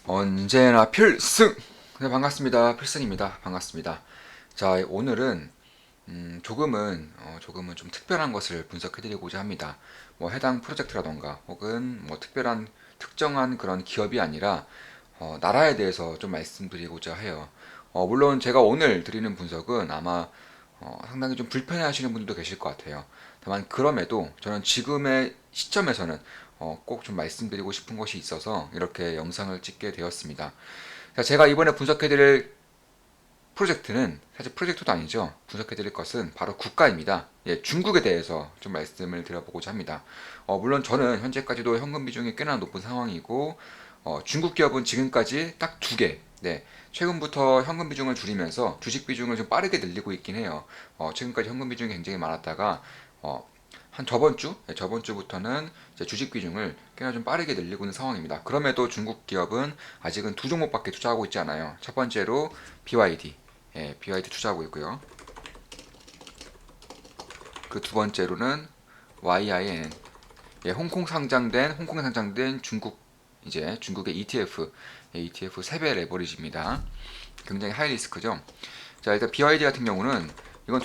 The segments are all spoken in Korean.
언제나 필승! 네, 반갑습니다. 필승입니다. 반갑습니다. 자, 오늘은 조금은 좀 특별한 것을 분석해드리고자 합니다. 뭐 해당 프로젝트라던가 혹은 뭐 특별한 특정한 그런 기업이 아니라 나라에 대해서 좀 말씀드리고자 해요. 물론 제가 오늘 드리는 분석은 아마 상당히 좀 불편해하시는 분들도 계실 것 같아요. 다만 그럼에도 저는 지금의 시점에서는 꼭 좀 말씀드리고 싶은 것이 있어서 이렇게 영상을 찍게 되었습니다. 자, 제가 이번에 분석해드릴 프로젝트는 사실 프로젝트도 아니죠. 분석해드릴 것은 바로 국가입니다. 예, 중국에 대해서 좀 말씀을 드려보고자 합니다. 물론 저는 현재까지도 현금 비중이 꽤나 높은 상황이고 중국 기업은 지금까지 딱 두 개, 네, 최근부터 현금 비중을 줄이면서 주식 비중을 좀 빠르게 늘리고 있긴 해요. 최근까지 현금 비중이 굉장히 많았다가 한 저번 주, 네, 저번 주부터는 이제 주식 비중을 꽤나 좀 빠르게 늘리고 있는 상황입니다. 그럼에도 중국 기업은 아직은 두 종목밖에 투자하고 있지 않아요. 첫 번째로 BYD, 예, BYD 투자하고 있고요. 그 두 번째로는 YIN, 예, 홍콩에 상장된 중국 이제 중국의 ETF, 예, ETF 3배 레버리지입니다. 굉장히 하이 리스크죠. 자, 일단 BYD 같은 경우는 이건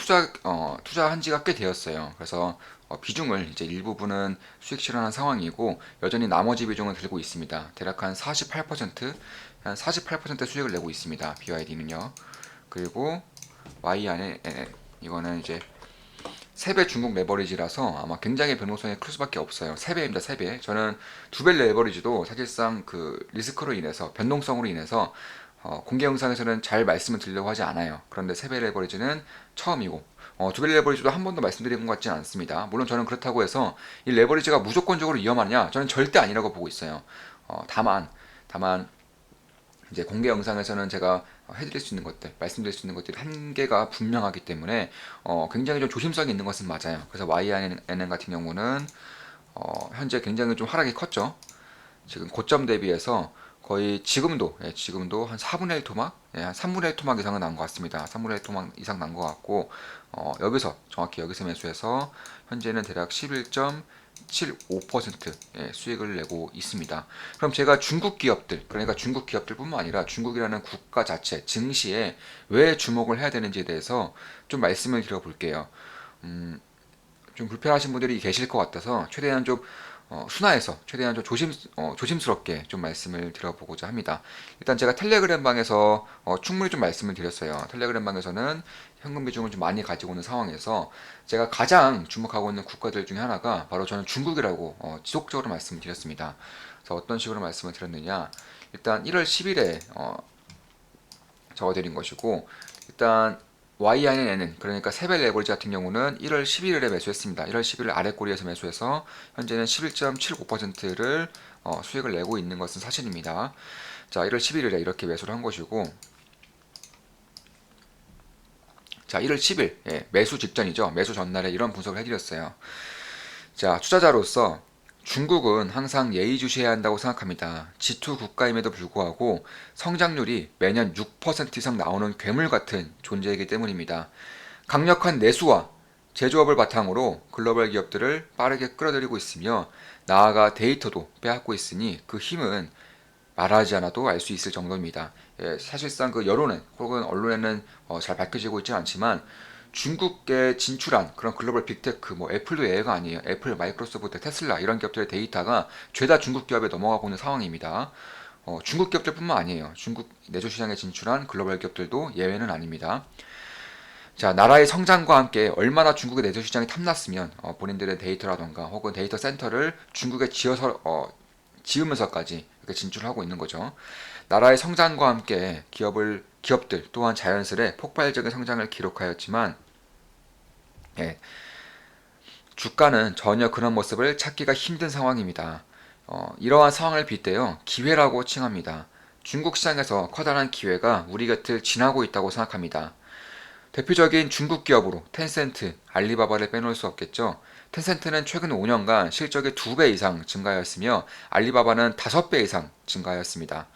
투자한 지가 꽤 되었어요. 그래서 비중을 이제 일부분은 수익 실현한 상황이고 여전히 나머지 비중은 들고 있습니다. 대략 한 48% 수익을 내고 있습니다. BYD는요. 그리고 Y안에 이거는 이제 3배 중국 레버리지라서 아마 굉장히 변동성이 클 수밖에 없어요. 3배입니다, 3배. 저는 2배 레버리지도 사실상 그 리스크로 인해서, 변동성으로 인해서 공개 영상에서는 잘 말씀을 드리려고 하지 않아요. 그런데 3배 레버리지는 처음이고, 2배 레버리지도 한 번도 말씀드린 것 같지는 않습니다. 물론 저는 그렇다고 해서 이 레버리지가 무조건적으로 위험하냐? 저는 절대 아니라고 보고 있어요. 다만 이제 공개 영상에서는 제가 해드릴 수 있는 것들, 말씀드릴 수 있는 것들이 한계가 분명하기 때문에 굉장히 좀 조심성이 있는 것은 맞아요. 그래서 YNN 같은 경우는 현재 굉장히 좀 하락이 컸죠. 지금 고점 대비해서 거의 지금도 한 4분의 1 토막, 예, 한 3분의 1 토막 이상은 난 것 같습니다. 3분의 1 토막 이상 난 것 같고, 정확히 여기서 매수해서 현재는 대략 11.75% 예, 수익을 내고 있습니다. 그럼 제가 중국 기업들, 그러니까 중국 기업들뿐만 아니라 중국이라는 국가 자체, 증시에 왜 주목을 해야 되는지에 대해서 좀 말씀을 드려볼게요. 좀 불편하신 분들이 계실 것 같아서 최대한 좀 순화해서 최대한 좀 조심스럽게 좀 말씀을 드려보고자 합니다. 일단 제가 텔레그램 방에서 충분히 좀 말씀을 드렸어요. 텔레그램 방에서는 현금 비중을 좀 많이 가지고 있는 상황에서 제가 가장 주목하고 있는 국가들 중에 하나가 바로 저는 중국이라고 지속적으로 말씀을 드렸습니다. 그래서 어떤 식으로 말씀을 드렸느냐? 일단 1월 10일에 적어드린 것이고 일단 YIN은 그러니까 세벨 레버리지 같은 경우는 1월 11일에 매수했습니다. 1월 11일 아래 꼬리에서 매수해서 현재는 11.75%를 수익을 내고 있는 것은 사실입니다. 자, 1월 11일에 이렇게 매수를 한 것이고 자, 1월 10일 예, 매수 직전이죠. 매수 전날에 이런 분석을 해드렸어요. 자, 투자자로서 중국은 항상 예의주시해야 한다고 생각합니다. G2 국가임에도 불구하고 성장률이 매년 6% 이상 나오는 괴물 같은 존재이기 때문입니다. 강력한 내수와 제조업을 바탕으로 글로벌 기업들을 빠르게 끌어들이고 있으며 나아가 데이터도 빼앗고 있으니 그 힘은 말하지 않아도 알 수 있을 정도입니다. 예, 사실상 그 여론은 혹은 언론에는 잘 밝혀지고 있지는 않지만 중국에 진출한 그런 글로벌 빅테크, 뭐 애플도 예외가 아니에요. 애플, 마이크로소프트, 테슬라 이런 기업들의 데이터가 죄다 중국 기업에 넘어가고 있는 상황입니다. 중국 기업들뿐만 아니에요. 중국 내주 시장에 진출한 글로벌 기업들도 예외는 아닙니다. 자, 나라의 성장과 함께 얼마나 중국의 내수 시장이 탐났으면 본인들의 데이터라던가 혹은 데이터 센터를 중국에 지으면서까지 이렇게 진출하고 있는 거죠. 나라의 성장과 함께 기업들 또한 자연스레 폭발적인 성장을 기록하였지만 예, 주가는 전혀 그런 모습을 찾기가 힘든 상황입니다. 이러한 상황을 빗대어 기회라고 칭합니다. 중국 시장에서 커다란 기회가 우리 곁을 지나고 있다고 생각합니다. 대표적인 중국 기업으로 텐센트, 알리바바를 빼놓을 수 없겠죠. 텐센트는 최근 5년간 실적이 2배 이상 증가하였으며 알리바바는 5배 이상 증가하였습니다.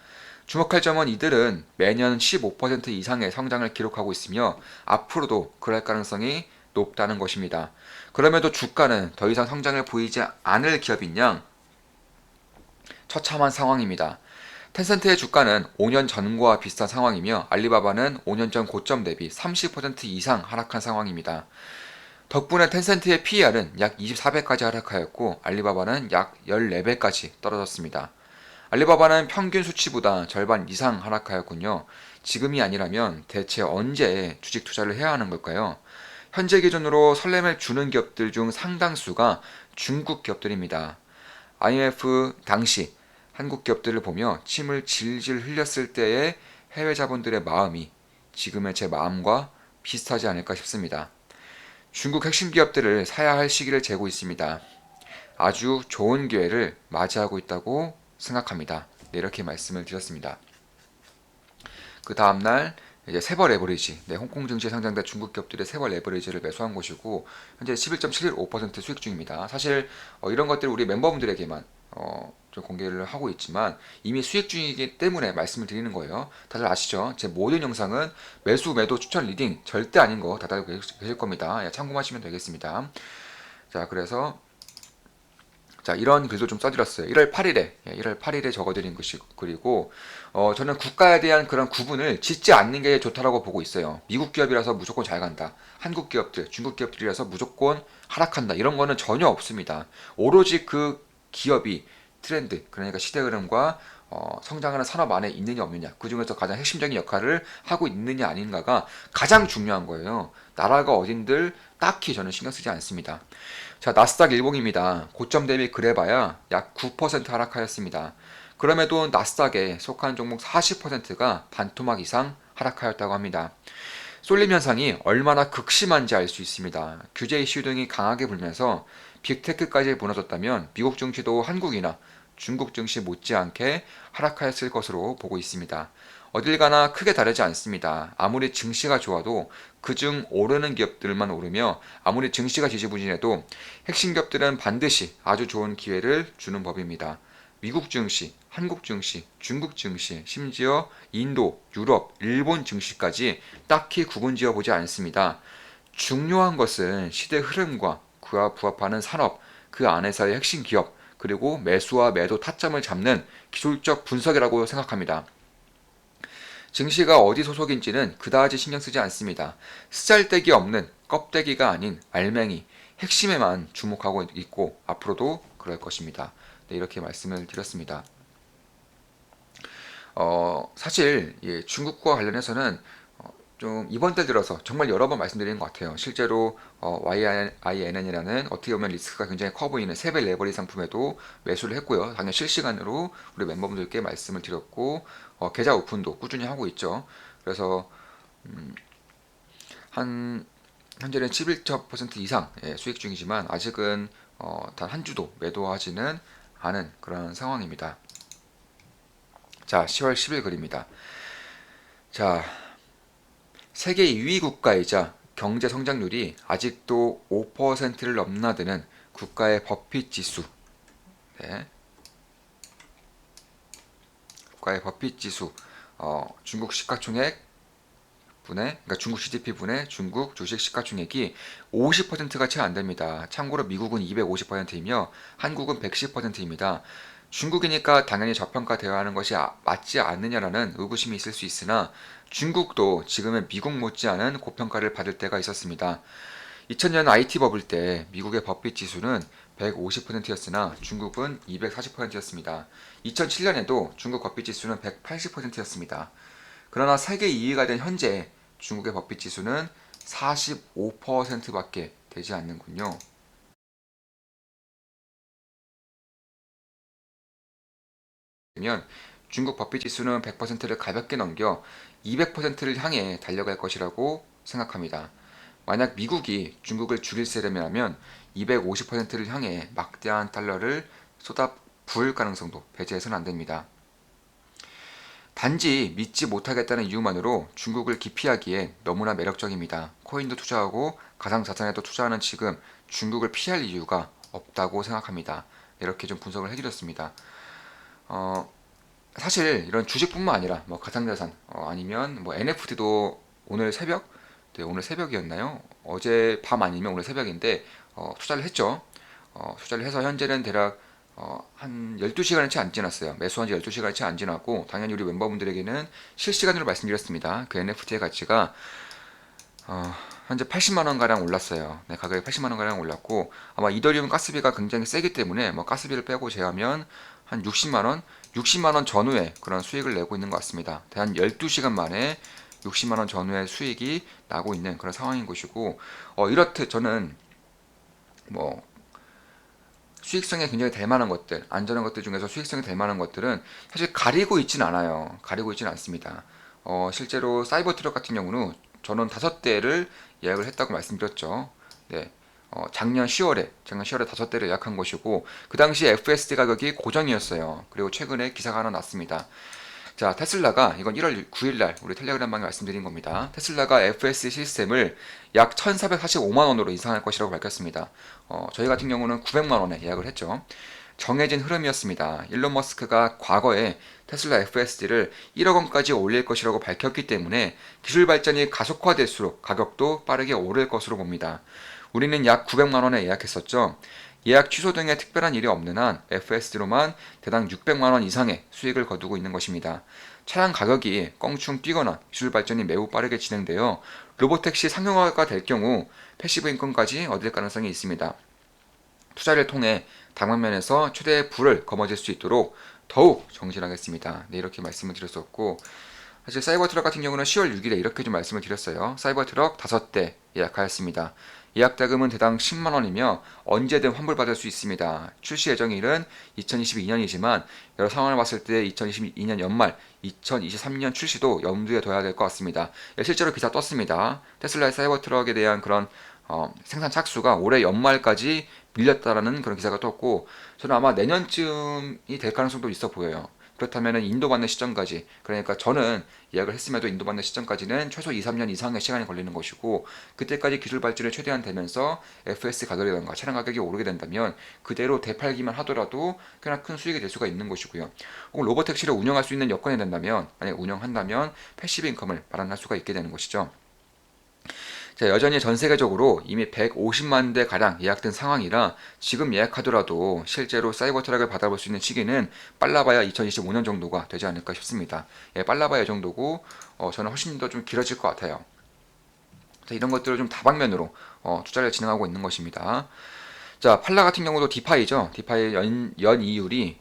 주목할 점은 이들은 매년 15% 이상의 성장을 기록하고 있으며 앞으로도 그럴 가능성이 높다는 것입니다. 그럼에도 주가는 더 이상 성장을 보이지 않을 기업인 양 처참한 상황입니다. 텐센트의 주가는 5년 전과 비슷한 상황이며 알리바바는 5년 전 고점 대비 30% 이상 하락한 상황입니다. 덕분에 텐센트의 PER은 약 24배까지 하락하였고 알리바바는 약 14배까지 떨어졌습니다. 알리바바는 평균 수치보다 절반 이상 하락하였군요. 지금이 아니라면 대체 언제 주식 투자를 해야 하는 걸까요? 현재 기준으로 설렘을 주는 기업들 중 상당수가 중국 기업들입니다. IMF 당시 한국 기업들을 보며 침을 질질 흘렸을 때의 해외 자본들의 마음이 지금의 제 마음과 비슷하지 않을까 싶습니다. 중국 핵심 기업들을 사야 할 시기를 재고 있습니다. 아주 좋은 기회를 맞이하고 있다고 생각합니다. 네, 이렇게 말씀을 드렸습니다. 그 다음날 이제 세벌 레버리지, 홍콩 증시에 상장된 중국 기업들의 세벌 레버리지를 매수한 것이고 현재 11.715% 수익 중입니다. 사실 이런 것들 우리 멤버분들에게만 좀 공개를 하고 있지만 이미 수익 중이기 때문에 말씀을 드리는 거예요. 다들 아시죠? 제 모든 영상은 매수, 매도, 추천, 리딩 절대 아닌 거 다들 알고 계실 겁니다. 참고하시면 되겠습니다. 자, 그래서 이런 글도 좀 써드렸어요. 1월 8일에 적어드린 것이 그리고 저는 국가에 대한 그런 구분을 짓지 않는 게 좋다라고 보고 있어요. 미국 기업이라서 무조건 잘 간다. 한국 기업들, 중국 기업들이라서 무조건 하락한다. 이런 거는 전혀 없습니다. 오로지 그 기업이 트렌드, 그러니까 시대 흐름과 성장하는 산업 안에 있느냐 없느냐, 그 중에서 가장 핵심적인 역할을 하고 있느냐 아닌가가 가장 중요한 거예요. 나라가 어딘들 딱히 저는 신경 쓰지 않습니다. 자, 나스닥 일봉입니다. 고점 대비 그래봐야 약 9% 하락하였습니다. 그럼에도 나스닥에 속한 종목 40%가 반토막 이상 하락하였다고 합니다. 쏠림 현상이 얼마나 극심한지 알 수 있습니다. 규제 이슈 등이 강하게 불면서 빅테크까지 무너졌다면 미국 증시도 한국이나 중국 증시 못지않게 하락하였을 것으로 보고 있습니다. 어딜 가나 크게 다르지 않습니다. 아무리 증시가 좋아도 그중 오르는 기업들만 오르며 아무리 증시가 지지부진해도 핵심 기업들은 반드시 아주 좋은 기회를 주는 법입니다. 미국 증시, 한국 증시, 중국 증시, 심지어 인도, 유럽, 일본 증시까지 딱히 구분지어 보지 않습니다. 중요한 것은 시대 흐름과 그와 부합하는 산업, 그 안에서의 핵심 기업, 그리고 매수와 매도 타점을 잡는 기술적 분석이라고 생각합니다. 증시가 어디 소속인지는 그다지 신경 쓰지 않습니다. 쓰잘데기 없는 껍데기가 아닌 알맹이, 핵심에만 주목하고 있고 앞으로도 그럴 것입니다. 네, 이렇게 말씀을 드렸습니다. 사실 중국과 관련해서는 좀 이번 달 들어서 정말 여러 번 말씀드린 것 같아요. 실제로 YINN이라는 어떻게 보면 리스크가 굉장히 커 보이는 세배 레버리 상품에도 매수를 했고요. 당연 실시간으로 우리 멤버분들께 말씀을 드렸고 계좌 오픈도 꾸준히 하고 있죠. 그래서 현재는 11% 이상 수익 중이지만 아직은 단 한 주도 매도하지는 않은 그런 상황입니다. 자, 10월 10일 글입니다. 자, 세계 2위 국가이자 경제 성장률이 아직도 5%를 넘나드는 국가의 버핏 지수. 네. 국가의 버핏 지수. 중국 시가총액 그러니까 중국 GDP 분의 중국 주식 시가총액이 50%가 채 안 됩니다. 참고로 미국은 250%이며 한국은 110%입니다. 중국이니까 당연히 저평가되어야 하는 것이 맞지 않느냐라는 의구심이 있을 수 있으나 중국도 지금의 미국 못지않은 고평가를 받을 때가 있었습니다. 2000년 IT 버블 때 미국의 버핏 지수는 150%였으나 중국은 240%였습니다. 2007년에도 중국 버핏 지수는 180%였습니다. 그러나 세계 2위가 된 현재 중국의 버핏 지수는 45%밖에 되지 않는군요. 면 중국 버핏 지수는 100%를 가볍게 넘겨 200%를 향해 달려갈 것이라고 생각합니다. 만약 미국이 중국을 죽일 세력이라면 250%를 향해 막대한 달러를 쏟아 부을 가능성도 배제해서는 안 됩니다. 단지 믿지 못하겠다는 이유만으로 중국을 기피하기에 너무나 매력적입니다. 코인도 투자하고 가상자산에도 투자하는 지금 중국을 피할 이유가 없다고 생각합니다. 이렇게 좀 분석을 해드렸습니다. 사실 이런 주식뿐만 아니라 뭐 가상자산 아니면 뭐 NFT도 오늘 새벽, 네, 오늘 새벽이었나요? 어제 밤 아니면 오늘 새벽인데 투자를 했죠. 투자를 해서 현재는 대략 한 12시간이 채 안 지났어요. 매수한 지 12시간이 채 안 지났고, 당연히 우리 멤버분들에게는 실시간으로 말씀드렸습니다. 그 NFT의 가치가 현재 80만원 가량 올랐어요. 네, 가격이 80만원 가량 올랐고, 아마 이더리움 가스비가 굉장히 세기 때문에 뭐 가스비를 빼고 제하면 한 60만원 전후에 그런 수익을 내고 있는 것 같습니다. 단 12시간 만에 60만원 전후의 수익이 나고 있는 그런 상황인 것이고, 이렇듯 저는 뭐 수익성이 굉장히 될 만한 것들, 안전한 것들 중에서 수익성이 될 만한 것들은 사실 가리고 있진 않아요. 가리고 있진 않습니다. 실제로 사이버 트럭 같은 경우는 저는 5대를 예약을 했다고 말씀드렸죠. 네. 작년 10월에 5대를 예약한 것이고, 그 당시 FSD 가격이 고정이었어요. 그리고 최근에 기사가 하나 났습니다. 자, 테슬라가 이건 1월 9일날 우리 텔레그램방에 말씀드린 겁니다. 테슬라가 FSD 시스템을 약 1,445만 원으로 인상할 것이라고 밝혔습니다. 저희 같은 경우는 900만 원에 예약을 했죠. 정해진 흐름이었습니다. 일론 머스크가 과거에 테슬라 FSD를 1억 원까지 올릴 것이라고 밝혔기 때문에 기술 발전이 가속화될수록 가격도 빠르게 오를 것으로 봅니다. 우리는 약 900만 원에 예약했었죠. 예약 취소 등의 특별한 일이 없는 한 FSD로만 대당 600만 원 이상의 수익을 거두고 있는 것입니다. 차량 가격이 껑충 뛰거나 기술 발전이 매우 빠르게 진행되어 로보택시 상용화가 될 경우 패시브 인컴까지 얻을 가능성이 있습니다. 투자를 통해 다방면에서 최대의 부를 거머쥘 수 있도록 더욱 정진하겠습니다. 네, 이렇게 말씀을 드렸었고, 사실 사이버 트럭 같은 경우는 10월 6일에 이렇게 좀 말씀을 드렸어요. 사이버 트럭 5대 예약하였습니다. 예약 자금은 대당 10만 원이며 언제든 환불받을 수 있습니다. 출시 예정일은 2022년이지만 여러 상황을 봤을 때 2022년 연말, 2023년 출시도 염두에 둬야 될 것 같습니다. 실제로 기사 떴습니다. 테슬라의 사이버 트럭에 대한 그런 생산 착수가 올해 연말까지 밀렸다라는 그런 기사가 떴고, 저는 아마 내년쯤이 될 가능성도 있어 보여요. 그렇다면 인도받는 시점까지, 그러니까 저는 예약을 했음에도 인도받는 시점까지는 최소 2, 3년 이상의 시간이 걸리는 것이고, 그때까지 기술 발전이 최대한 되면서 FS 가격이라든가 차량 가격이 오르게 된다면 그대로 되팔기만 하더라도 꽤나 큰 수익이 될 수가 있는 것이고요. 혹은 로보택시를 운영할 수 있는 여건이 된다면, 만약 운영한다면 패시브 인컴을 마련할 수가 있게 되는 것이죠. 자, 여전히 전 세계적으로 이미 150만 대 가량 예약된 상황이라 지금 예약하더라도 실제로 사이버 트럭을 받아볼 수 있는 시기는 빨라봐야 2025년 정도가 되지 않을까 싶습니다. 예, 빨라봐야 이 정도고, 저는 훨씬 더 좀 길어질 것 같아요. 자, 이런 것들을 좀 다방면으로 투자를 진행하고 있는 것입니다. 자, 팔라 같은 경우도 디파이죠. 디파이 연 이율이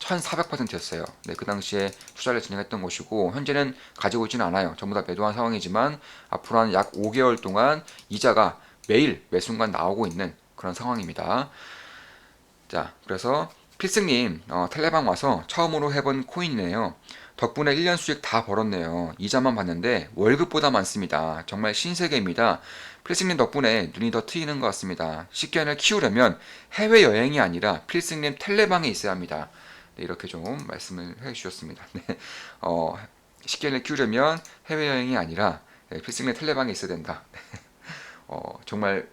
1400%였어요. 네, 그 당시에 투자를 진행했던 것이고, 현재는 가지고 있지는 않아요. 전부 다 매도한 상황이지만 앞으로 한 약 5개월 동안 이자가 매일 매 순간 나오고 있는 그런 상황입니다. 자, 그래서 필승님 텔레방 와서 처음으로 해본 코인이네요. 덕분에 1년 수익 다 벌었네요. 이자만 봤는데 월급보다 많습니다. 정말 신세계입니다. 필승님 덕분에 눈이 더 트이는 것 같습니다. 식견을 키우려면 해외여행이 아니라 필승님 텔레방에 있어야 합니다. 네, 이렇게 좀 말씀을 해주셨습니다. 네, 식견을 키우려면 해외여행이 아니라 필승님 텔레방에 있어야 된다. 정말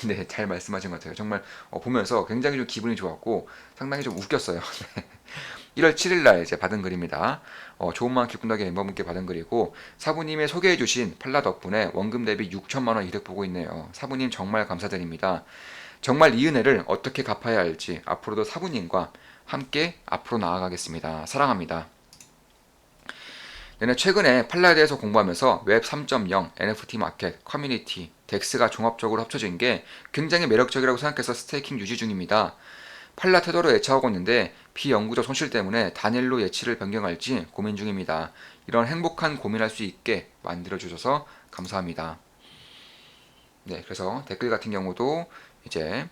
네, 잘 말씀하신 것 같아요. 정말 보면서 굉장히 좀 기분이 좋았고 상당히 좀 웃겼어요. 1월 7일 날 이제 받은 글입니다. 좋은 마음 기쁜 덕에 멤버분께 받은 글이고, 사부님의 소개해주신 팔라 덕분에 원금 대비 6천만 원 이득 보고 있네요. 사부님 정말 감사드립니다. 정말 이 은혜를 어떻게 갚아야 할지 앞으로도 사부님과 함께 앞으로 나아가겠습니다. 사랑합니다. 내는 최근에 팔라에 대해서 공부하면서 웹 3.0, NFT 마켓, 커뮤니티, 덱스가 종합적으로 합쳐진 게 굉장히 매력적이라고 생각해서 스테이킹 유지 중입니다. 팔라 테더로 예차하고 있는데 비영구적 손실 때문에 단일로 예치를 변경할지 고민 중입니다. 이런 행복한 고민할 수 있게 만들어주셔서 감사합니다. 네, 그래서 댓글 같은 경우도 이제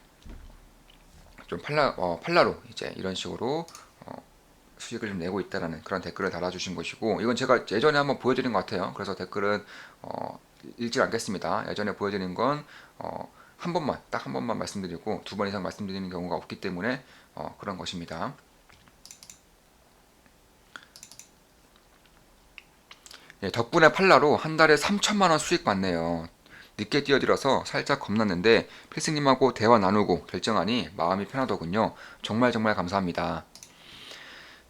좀 팔라로 이제 이런 식으로 수익을 좀 내고 있다라는 그런 댓글을 달아주신 것이고, 이건 제가 예전에 한번 보여드린 것 같아요. 그래서 댓글은 읽지 않겠습니다. 예전에 보여드린 건 한 번만, 딱 한 번만 말씀드리고 2번 이상 말씀드리는 경우가 없기 때문에 그런 것입니다. 예, 덕분에 팔라로 한 달에 3천만 원 수익 받네요. 늦게 뛰어들어서 살짝 겁났는데 필승님하고 대화 나누고 결정하니 마음이 편하더군요. 정말 정말 감사합니다.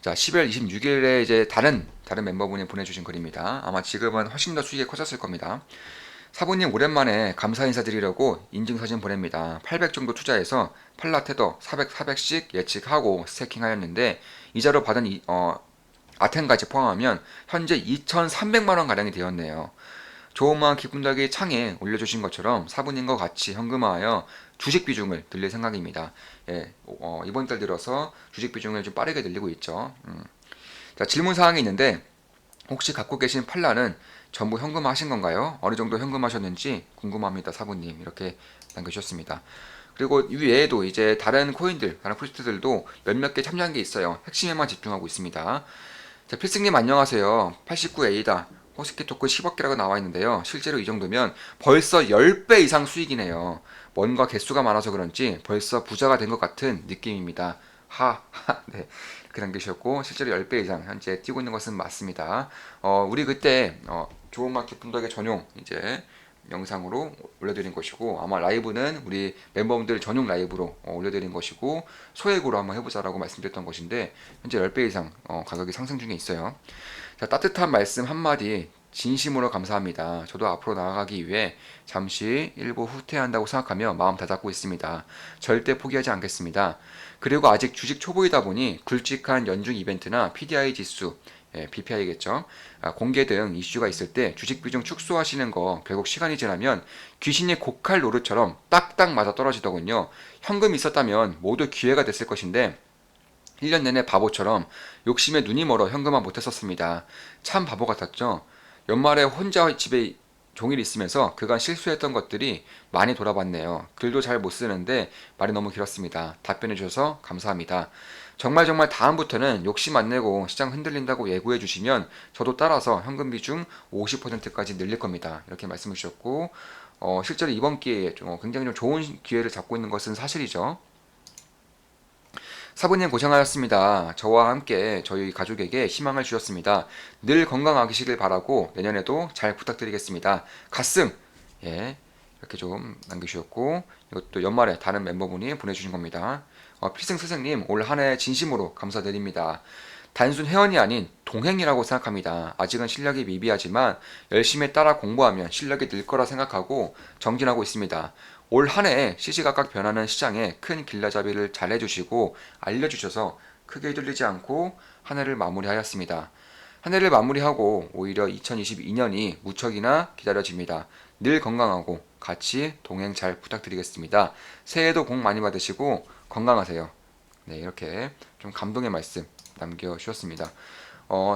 자, 10월 26일에 이제 다른 멤버분이 보내주신 글입니다. 아마 지금은 훨씬 더 수익이 커졌을 겁니다. 사부님 오랜만에 감사 인사드리려고 인증사진 보냅니다. 800 정도 투자해서 팔라 테더 400씩 예측하고 스태킹하였는데 이자로 받은 아텐까지 포함하면 현재 2,300만원 가량이 되었네요. 조그마한 기쁨덕이 창에 올려주신 것처럼 사부님과 같이 현금화하여 주식 비중을 늘릴 생각입니다. 예, 이번 달 들어서 주식 비중을 좀 빠르게 늘리고 있죠. 자, 질문 사항이 있는데 혹시 갖고 계신 팔라는 전부 현금화하신 건가요? 어느 정도 현금하셨는지 궁금합니다, 사부님. 이렇게 남겨주셨습니다. 그리고 이 외에도 이제 다른 코인들, 다른 프로젝트들도 몇몇 개 참여한 게 있어요. 핵심에만 집중하고 있습니다. 자, 필승님 안녕하세요. 89A다. 호스키 토큰 10억 개라고 나와 있는데요. 실제로 이 정도면 벌써 10배 이상 수익이네요. 뭔가 개수가 많아서 그런지 벌써 부자가 된 것 같은 느낌입니다. 네. 이렇게 남기셨고, 실제로 10배 이상 현재 뛰고 있는 것은 맞습니다. 우리 그때, 좋은 마켓 분석의 전용, 이제, 영상으로 올려드린 것이고, 아마 라이브는 우리 멤버분들 전용 라이브로 올려드린 것이고, 소액으로 한번 해보자라고 말씀드렸던 것인데, 현재 10배 이상 가격이 상승 중에 있어요. 자, 따뜻한 말씀 한마디 진심으로 감사합니다. 저도 앞으로 나아가기 위해 잠시 일부 후퇴한다고 생각하며 마음 다잡고 있습니다. 절대 포기하지 않겠습니다. 그리고 아직 주식 초보이다 보니 굵직한 연중 이벤트나 PDI 지수, BPI겠죠. 공개 등 이슈가 있을 때 주식 비중 축소하시는 거 결국 시간이 지나면 귀신이 고칼 노릇처럼 딱딱 맞아 떨어지더군요. 현금이 있었다면 모두 기회가 됐을 것인데 1년 내내 바보처럼 욕심에 눈이 멀어 현금화 못했었습니다. 참 바보 같았죠. 연말에 혼자 집에 종일 있으면서 그간 실수했던 것들이 많이 돌아봤네요. 글도 잘 못 쓰는데 말이 너무 길었습니다. 답변해 주셔서 감사합니다. 정말 다음부터는 욕심 안 내고 시장 흔들린다고 예고해 주시면 저도 따라서 현금 비중 50%까지 늘릴 겁니다. 이렇게 말씀해 주셨고 실제로 이번 기회에 굉장히 좀 좋은 기회를 잡고 있는 것은 사실이죠. 사부님 고생하셨습니다. 저와 함께 저희 가족에게 희망을 주셨습니다. 늘 건강하시길 바라고 내년에도 잘 부탁드리겠습니다. 가슴! 예, 이렇게 좀 남겨주셨고 이것도 연말에 다른 멤버분이 보내주신 겁니다. 필승 스승님 올 한 해 진심으로 감사드립니다. 단순 회원이 아닌 동행이라고 생각합니다. 아직은 실력이 미비하지만 열심히 따라 공부하면 실력이 늘 거라 생각하고 정진하고 있습니다. 올 한 해 시시각각 변하는 시장에 큰 길라잡이를 잘 해주시고 알려주셔서 크게 휘둘리지 않고 한 해를 마무리하였습니다. 한 해를 마무리하고 오히려 2022년이 무척이나 기다려집니다. 늘 건강하고 같이 동행 잘 부탁드리겠습니다. 새해도 복 많이 받으시고 건강하세요. 네, 이렇게 좀 감동의 말씀 남겨주셨습니다.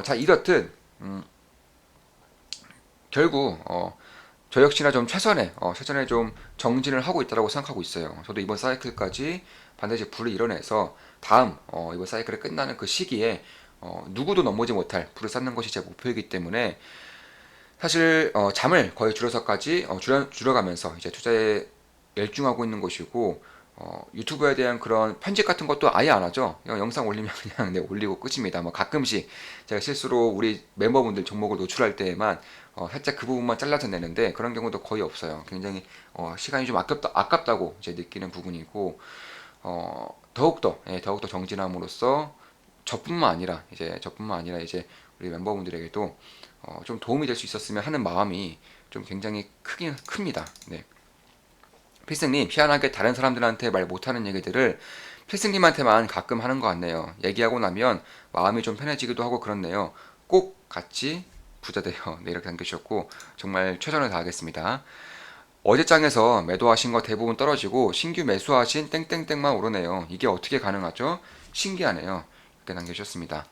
자, 이렇듯 결국 저 역시나 좀 최선에 좀 정진을 하고 있다고 생각하고 있어요. 저도 이번 사이클까지 반드시 불을 이뤄내서 다음 이번 사이클이 끝나는 그 시기에 누구도 넘보지 못할 불을 쌓는 것이 제 목표이기 때문에 사실 잠을 거의 줄여서까지 줄여가면서 이제 투자에 열중하고 있는 것이고 유튜브에 대한 그런 편집 같은 것도 아예 안 하죠. 그냥 영상 올리면 그냥 올리고 끝입니다. 뭐 가끔씩 제가 실수로 우리 멤버분들 종목을 노출할 때에만 살짝 그 부분만 잘라서 내는데 그런 경우도 거의 없어요. 굉장히 시간이 좀 아깝다고 이제 느끼는 부분이고 더욱더 정진함으로써 저뿐만 아니라 이제 우리 멤버분들에게도 좀 도움이 될 수 있었으면 하는 마음이 좀 굉장히 크긴 큽니다. 네. 필승님, 희한하게 다른 사람들한테 말 못하는 얘기들을 필승님한테만 가끔 하는 것 같네요. 얘기하고 나면 마음이 좀 편해지기도 하고 그렇네요. 꼭 같이 부자 돼요. 네, 이렇게 남겨주셨고 정말 최선을 다하겠습니다. 어제 장에서 매도하신 거 대부분 떨어지고 신규 매수하신 땡땡땡만 오르네요. 이게 어떻게 가능하죠? 신기하네요. 이렇게 남겨주셨습니다.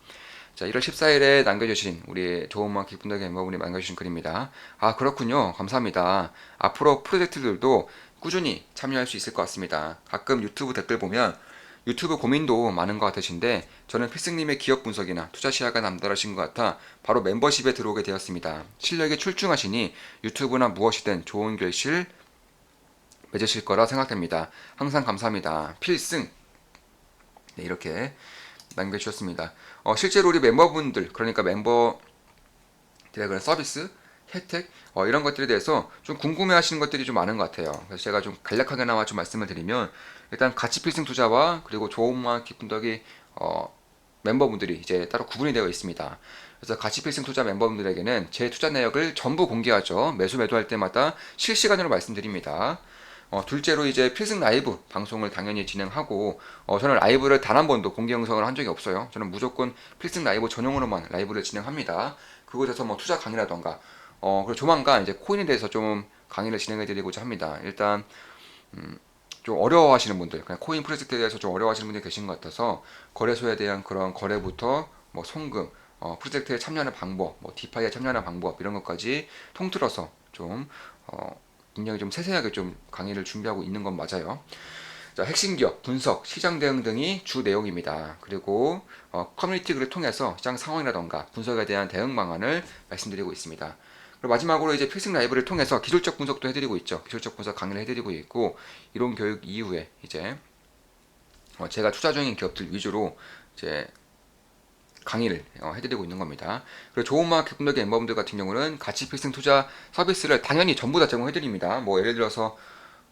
자, 1월 14일에 남겨주신 우리 좋은마 기쁨덕의 멤버분이 남겨주신 글입니다. 아, 그렇군요. 감사합니다. 앞으로 프로젝트들도 꾸준히 참여할 수 있을 것 같습니다. 가끔 유튜브 댓글 보면 유튜브 고민도 많은 것 같으신데 저는 필승님의 기업 분석이나 투자 시야가 남다르신 것 같아 바로 멤버십에 들어오게 되었습니다. 실력이 출중하시니 유튜브나 무엇이든 좋은 결실 맺으실 거라 생각됩니다. 항상 감사합니다. 필승! 네, 이렇게 남겨주셨습니다. 실제로 우리 멤버분들, 그러니까 멤버들의 그런 서비스, 혜택, 이런 것들에 대해서 좀 궁금해 하시는 것들이 좀 많은 것 같아요. 그래서 제가 좀 간략하게나마 좀 말씀을 드리면, 일단 가치 필승 투자와 그리고 좋은마 기쁨덕이 멤버분들이 이제 따로 구분이 되어 있습니다. 그래서 가치 필승 투자 멤버분들에게는 제 투자 내역을 전부 공개하죠. 매수 매도할 때마다 실시간으로 말씀드립니다. 둘째로 이제 필승 라이브 방송을 당연히 진행하고, 저는 라이브를 단 한 번도 공개 영상을 한 적이 없어요. 저는 무조건 필승 라이브 전용으로만 라이브를 진행합니다. 그곳에서 뭐 투자 강의라던가, 그리고 조만간 이제 코인에 대해서 좀 강의를 진행해 드리고자 합니다. 일단 좀 어려워하시는 분들, 그냥 코인 프로젝트에 대해서 좀 어려워하시는 분들이 계신 것 같아서, 거래소에 대한 그런 거래부터 뭐 송금, 프로젝트에 참여하는 방법, 뭐 디파이에 참여하는 방법 이런 것까지 통틀어서 좀 굉장히 좀 세세하게 좀 강의를 준비하고 있는 건 맞아요. 자, 핵심 기업, 분석, 시장 대응 등이 주 내용입니다. 그리고 커뮤니티 글을 통해서 시장 상황이라던가 분석에 대한 대응 방안을 말씀드리고 있습니다. 그리고 마지막으로 이제 필승 라이브를 통해서 기술적 분석도 해드리고 있죠. 기술적 분석 강의를 해드리고 있고, 이론 교육 이후에 이제 제가 투자 중인 기업들 위주로 이제 강의를 해드리고 있는 겁니다. 그리고 좋은 마켓 분석의 멤버분들 같은 경우는 가치 필승 투자 서비스를 당연히 전부 다 제공해드립니다. 뭐 예를 들어서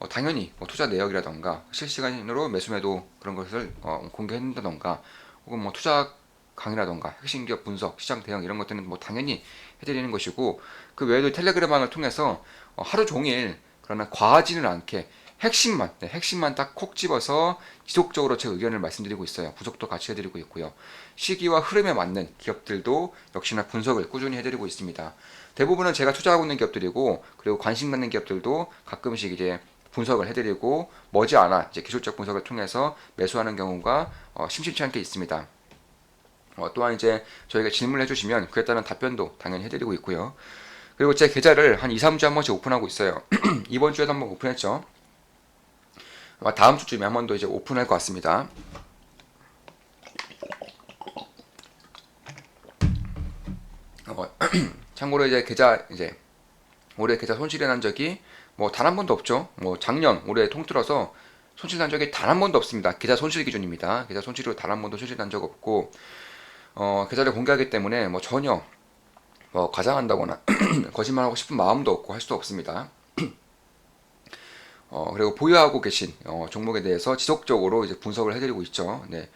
당연히 뭐 투자 내역이라던가 실시간으로 매수매도 그런 것을 공개한다던가, 혹은 뭐 투자 강의라던가 핵심 기업 분석, 시장 대응 이런 것들은 뭐 당연히 해드리는 것이고, 그 외에도 텔레그램방을 통해서 하루 종일, 그러나 과하지는 않게 핵심만 딱 콕 집어서 지속적으로 제 의견을 말씀드리고 있어요. 분석도 같이 해드리고 있고요. 시기와 흐름에 맞는 기업들도 역시나 분석을 꾸준히 해드리고 있습니다. 대부분은 제가 투자하고 있는 기업들이고, 그리고 관심 갖는 기업들도 가끔씩 이제 분석을 해드리고, 머지않아 이제 기술적 분석을 통해서 매수하는 경우가 심심치 않게 있습니다. 또한 이제 저희가 질문을 해주시면 그에 따른 답변도 당연히 해드리고 있고요. 그리고 제 계좌를 한 2, 3주에 한 번씩 오픈하고 있어요. 이번 주에도 한번 오픈했죠. 아마 다음 주쯤에 한 번 더 이제 오픈할 것 같습니다. 참고로 이제 올해 계좌 손실이 난 적이 뭐 단 한 번도 없죠. 뭐 작년, 올해 통틀어서 손실 난 적이 단 한 번도 없습니다. 계좌 손실 기준입니다. 계좌 손실로 단 한 번도 손실 난 적 없고, 계좌를 공개하기 때문에 뭐 전혀 뭐 과장한다거나 거짓말하고 싶은 마음도 없고 할 수도 없습니다. 그리고 보유하고 계신 종목에 대해서 지속적으로 이제 분석을 해드리고 있죠. 네.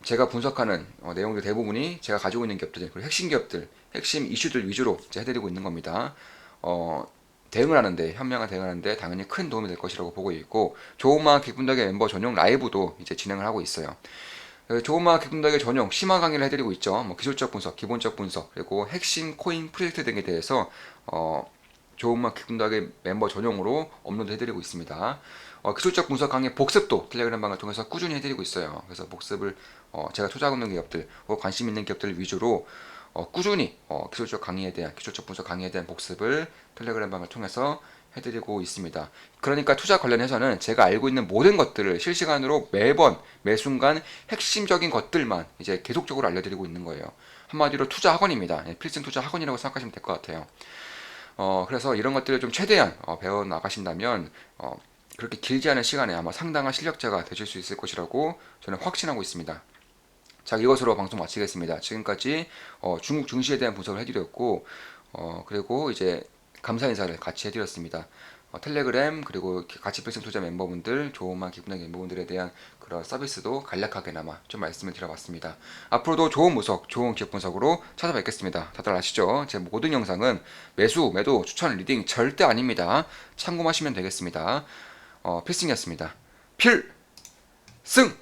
제가 분석하는 내용들 대부분이 제가 가지고 있는 기업들, 그리고 핵심 기업들, 핵심 이슈들 위주로 이제 해드리고 있는 겁니다. 현명한 대응을 하는데 당연히 큰 도움이 될 것이라고 보고 있고, 조은마 기분덕의 멤버 전용 라이브도 이제 진행을 하고 있어요. 조은마 기분덕의 전용 심화 강의를 해드리고 있죠. 뭐 기술적 분석, 기본적 분석, 그리고 핵심 코인 프로젝트 등에 대해서 조은마 기분덕의 멤버 전용으로 업로드 해드리고 있습니다. 기술적 분석 강의 복습도 텔레그램방을 통해서 꾸준히 해드리고 있어요. 그래서 복습을 제가 투자하고 있는 기업들, 혹은 관심 있는 기업들 위주로 꾸준히 기술적 분석 강의에 대한 복습을 텔레그램방을 통해서 해드리고 있습니다. 그러니까 투자 관련해서는 제가 알고 있는 모든 것들을 실시간으로 매번 매순간 핵심적인 것들만 이제 계속적으로 알려드리고 있는 거예요. 한마디로 투자 학원입니다. 필승 투자 학원이라고 생각하시면 될 것 같아요. 그래서 이런 것들을 좀 최대한 배워 나가신다면 그렇게 길지 않은 시간에 아마 상당한 실력자가 되실 수 있을 것이라고 저는 확신하고 있습니다. 자, 이것으로 방송 마치겠습니다. 지금까지 중국 증시에 대한 분석을 해드렸고, 그리고 이제 감사 인사를 같이 해드렸습니다. 텔레그램, 그리고 가치 필승 투자 멤버분들, 조은마 기분학 멤버분들에 대한 그런 서비스도 간략하게나마 좀 말씀을 드려봤습니다. 앞으로도 좋은 분석, 좋은 기업 분석으로 찾아뵙겠습니다. 다들 아시죠? 제 모든 영상은 매수, 매도, 추천, 리딩 절대 아닙니다. 참고하시면 되겠습니다. 필승이었습니다. 필승!